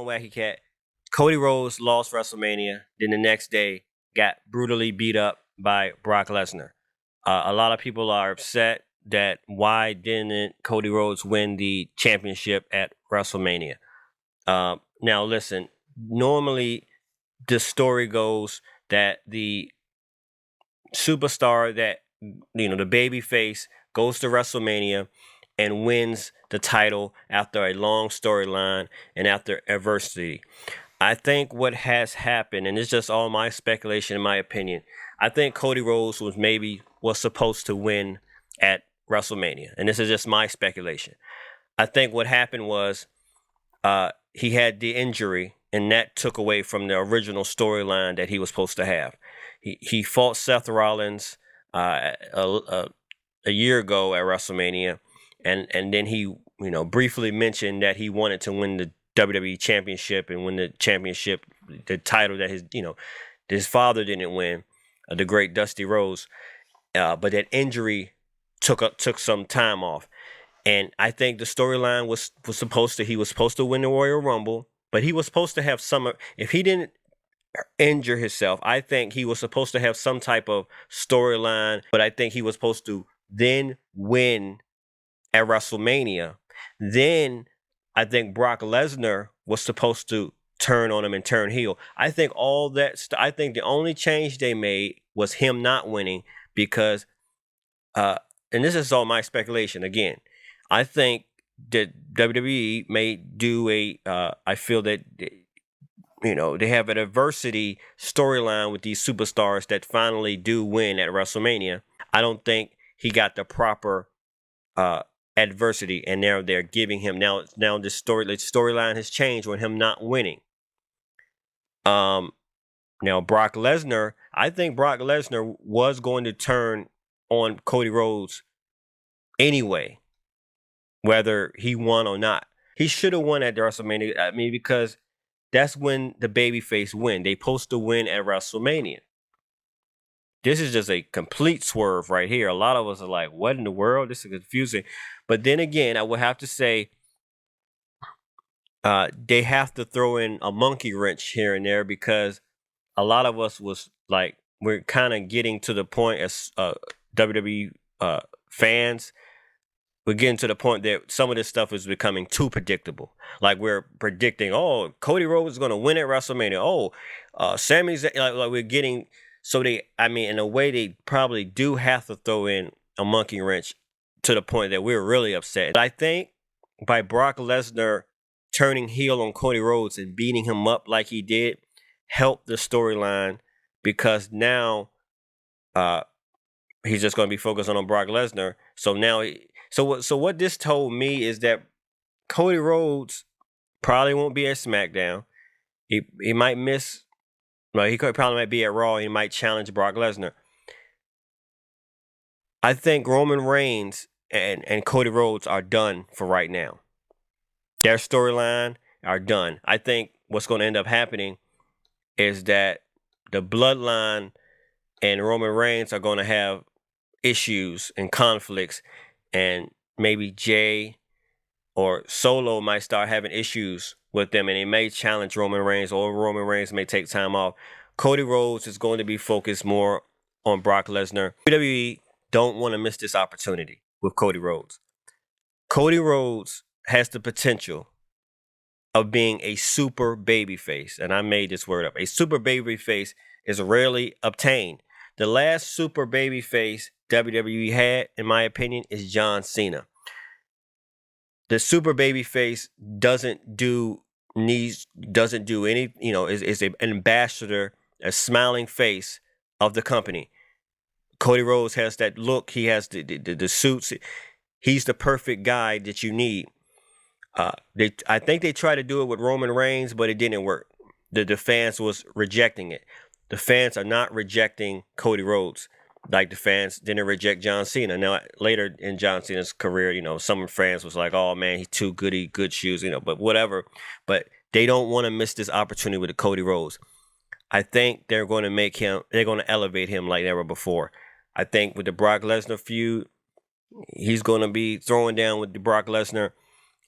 Wacky Cat. Cody Rhodes lost WrestleMania. Then the next day got brutally beat up by Brock Lesnar. A lot of people are upset that why didn't Cody Rhodes win the championship at WrestleMania? Now listen, normally the story goes that the superstar that, the baby face goes to WrestleMania and wins the title after a long storyline and after adversity. I think what has happened, and it's just all my speculation in my opinion, I think Cody Rhodes was supposed to win at WrestleMania. And this is just my speculation. I think what happened was he had the injury, and that took away from the original storyline that he was supposed to have. He fought Seth Rollins a year ago at WrestleMania, and then he briefly mentioned that he wanted to win the WWE Championship and win the championship, the title that his father didn't win, the great Dusty Rhodes. But that injury took some time off. And I think the storyline was he was supposed to win the Royal Rumble, but he was supposed to have if he didn't injure himself, I think he was supposed to have some type of storyline, but I think he was supposed to then win at WrestleMania. Then I think Brock Lesnar was supposed to turn on him and turn heel. I think I think the only change they made was him not winning because, and this is all my speculation again, I think that WWE may do I feel that, they have an adversity storyline with these superstars that finally do win at WrestleMania. I don't think he got the proper adversity, and now they're giving him the storyline has changed with him not winning. Now Brock Lesnar, I think Brock Lesnar was going to turn on Cody Rhodes anyway, whether he won or not. He should have won at WrestleMania. I mean, because that's when the babyface win. They supposed to win at WrestleMania. This is just a complete swerve right here. A lot of us are like, what in the world? This is confusing. But then again, I would have to say they have to throw in a monkey wrench here and there because a lot of us was like, we're kind of getting to the point as WWE fans. We're getting to the point that some of this stuff is becoming too predictable. Like we're predicting, Cody Rhodes is going to win at WrestleMania. Sammy's like we're getting. So in a way, they probably do have to throw in a monkey wrench to the point that we're really upset. But I think by Brock Lesnar turning heel on Cody Rhodes and beating him up like he did, helped the storyline because now he's just going to be focused on Brock Lesnar. So now, so what this told me is that Cody Rhodes probably won't be at SmackDown. He might miss. Well, he probably might be at Raw. He might challenge Brock Lesnar. I think Roman Reigns and Cody Rhodes are done for right now. Their storyline are done. I think what's going to end up happening is that the Bloodline and Roman Reigns are going to have issues and conflicts, and maybe Jay or Solo might start having issues with them, and they may challenge Roman Reigns, or Roman Reigns may take time off. Cody Rhodes is going to be focused more on Brock Lesnar. WWE don't want to miss this opportunity with Cody Rhodes. Cody Rhodes has the potential of being a super babyface, and I made this word up. A super babyface is rarely obtained. The last super babyface WWE had, in my opinion, is John Cena. The super babyface doesn't do any, is an ambassador, a smiling face of the company. Cody Rhodes has that look. He has the suits. He's the perfect guy that you need. I think they tried to do it with Roman Reigns, but it didn't work. The fans was rejecting it. The fans are not rejecting Cody Rhodes like the fans didn't reject John Cena. Now, later in John Cena's career, some fans was like, oh, man, he's too goody, good shoes, but whatever. But they don't want to miss this opportunity with the Cody Rhodes. I think they're going to elevate him like never before. I think with the Brock Lesnar feud, he's going to be throwing down with the Brock Lesnar.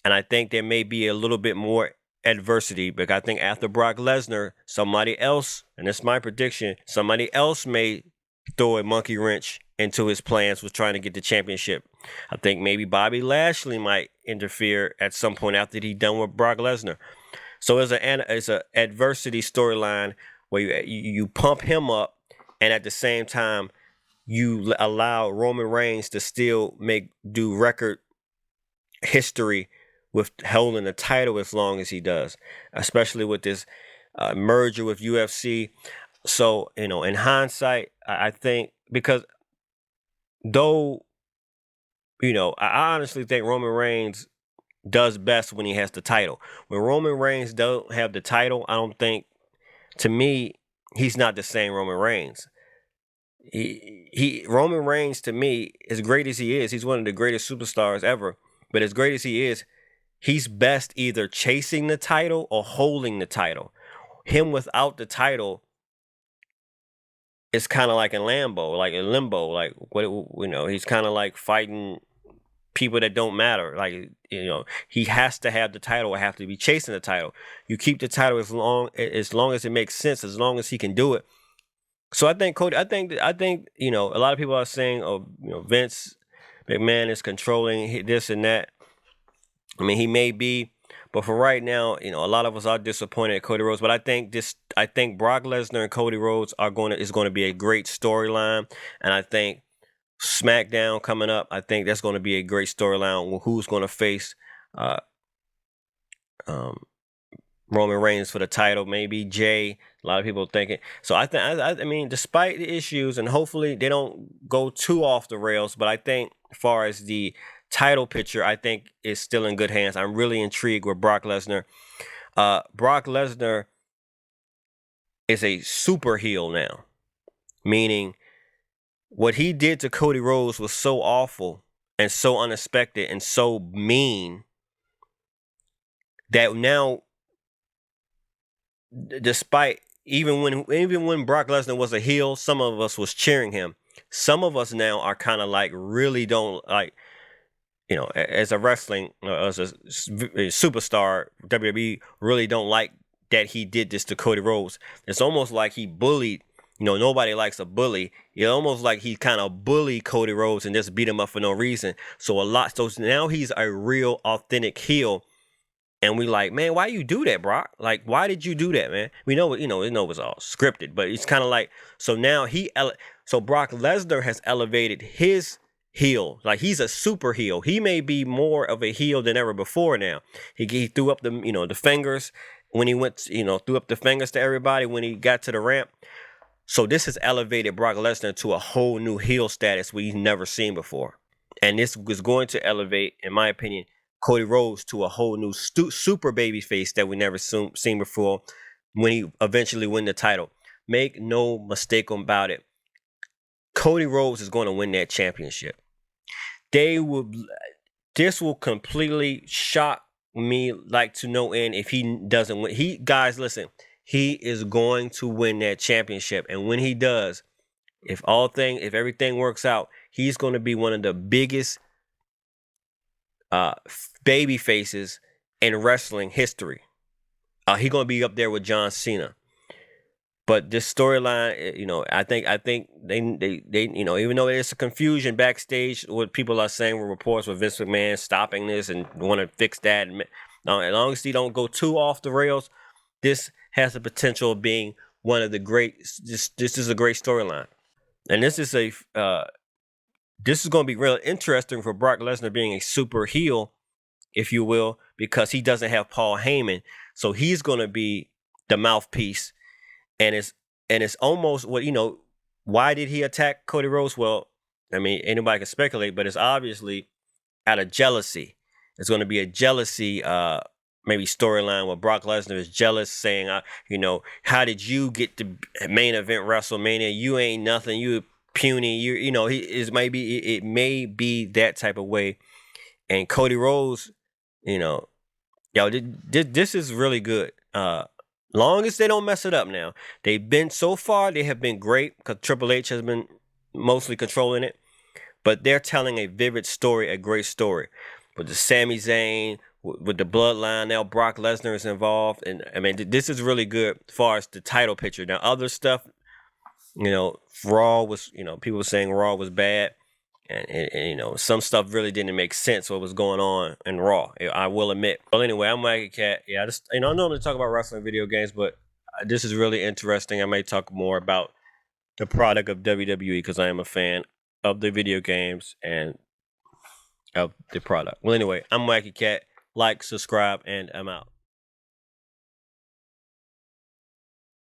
And I think there may be a little bit more adversity, because I think after Brock Lesnar, somebody else, and it's my prediction, somebody else may throw a monkey wrench into his plans with trying to get the championship. I think maybe Bobby Lashley might interfere at some point after he's done with Brock Lesnar. So it's a adversity storyline where you pump him up, and at the same time you allow Roman Reigns to still do record history with holding the title as long as he does, especially with this merger with UFC. So, in hindsight, I think, because though, I honestly think Roman Reigns does best when he has the title. When Roman Reigns don't have the title, I don't think, to me, he's not the same Roman Reigns. Roman Reigns, to me, as great as he is, he's one of the greatest superstars ever. But as great as he is, he's best either chasing the title or holding the title. Him without the title is kind of like in limbo. Like he's kind of like fighting people that don't matter. Like, he has to have the title or have to be chasing the title. You keep the title as long as it makes sense, as long as he can do it. So I think Cody. I think a lot of people are saying, Vince McMahon is controlling this and that. I mean, he may be, but for right now, a lot of us are disappointed at Cody Rhodes. But I think Brock Lesnar and Cody Rhodes is going to be a great storyline, and I think SmackDown coming up, I think that's going to be a great storyline. Who's going to face Roman Reigns for the title? Maybe Jay. A lot of people thinking. So I mean, despite the issues, and hopefully they don't go too off the rails, but I think as far as the title picture, I think is still in good hands. I'm really intrigued with Brock Lesnar. Brock Lesnar is a super heel now, meaning what he did to Cody Rhodes was so awful and so unexpected and so mean that now, despite even when Brock Lesnar was a heel, some of us was cheering him. Some of us now are kind of like really don't like, as a wrestling, as a superstar, WWE really don't like that he did this to Cody Rhodes. It's almost like he bullied. Nobody likes a bully. It's almost like he kind of bullied Cody Rhodes and just beat him up for no reason. So now he's a real authentic heel. And we like, man, why you do that, Brock? Like, why did you do that, man? We know, we know it was all scripted, but it's kind of like, so now so Brock Lesnar has elevated his heel. Like, he's a super heel. He may be more of a heel than ever before now. He threw up the fingers when he went, threw up the fingers to everybody when he got to the ramp. So this has elevated Brock Lesnar to a whole new heel status we've never seen before. And this was going to elevate, in my opinion, Cody Rhodes to a whole new super baby face that we never seen before when he eventually win the title. Make no mistake about it. Cody Rhodes is going to win that championship. This will completely shock me like to no end if he doesn't win. Guys, listen, he is going to win that championship. And when he does, if everything works out, he's going to be one of the biggest baby faces in wrestling history. He's gonna be up there with John Cena. But this storyline, I think they even though there's a confusion backstage, what people are saying with reports with Vince McMahon stopping this and want to fix that, as long as he don't go too off the rails, this has the potential of being one of the great. This is a great storyline, and this is going to be real interesting for Brock Lesnar being a super heel, if you will, because he doesn't have Paul Heyman. So he's going to be the mouthpiece. And it's almost why did he attack Cody Rhodes? Well, I mean, anybody can speculate, but it's obviously out of jealousy. It's going to be a jealousy maybe storyline where Brock Lesnar is jealous, saying, how did you get to main event WrestleMania? You ain't nothing. You puny, it may be that type of way. And Cody Rhodes, this is really good. Long as they don't mess it up now. They have been great because Triple H has been mostly controlling it, but they're telling a vivid story, a great story. With the Sami Zayn, with the bloodline. Now Brock Lesnar is involved, and I mean this is really good as far as the title picture. Now other stuff, Raw was, people were saying Raw was bad, and some stuff really didn't make sense what was going on in Raw. I will admit. Well, anyway, I'm Mikey Cat. Yeah, I normally talk about wrestling video games, but this is really interesting. I may talk more about the product of WWE because I am a fan of the video games and of the product. Well, anyway, I'm Mikey Cat. Like, subscribe, and I'm out.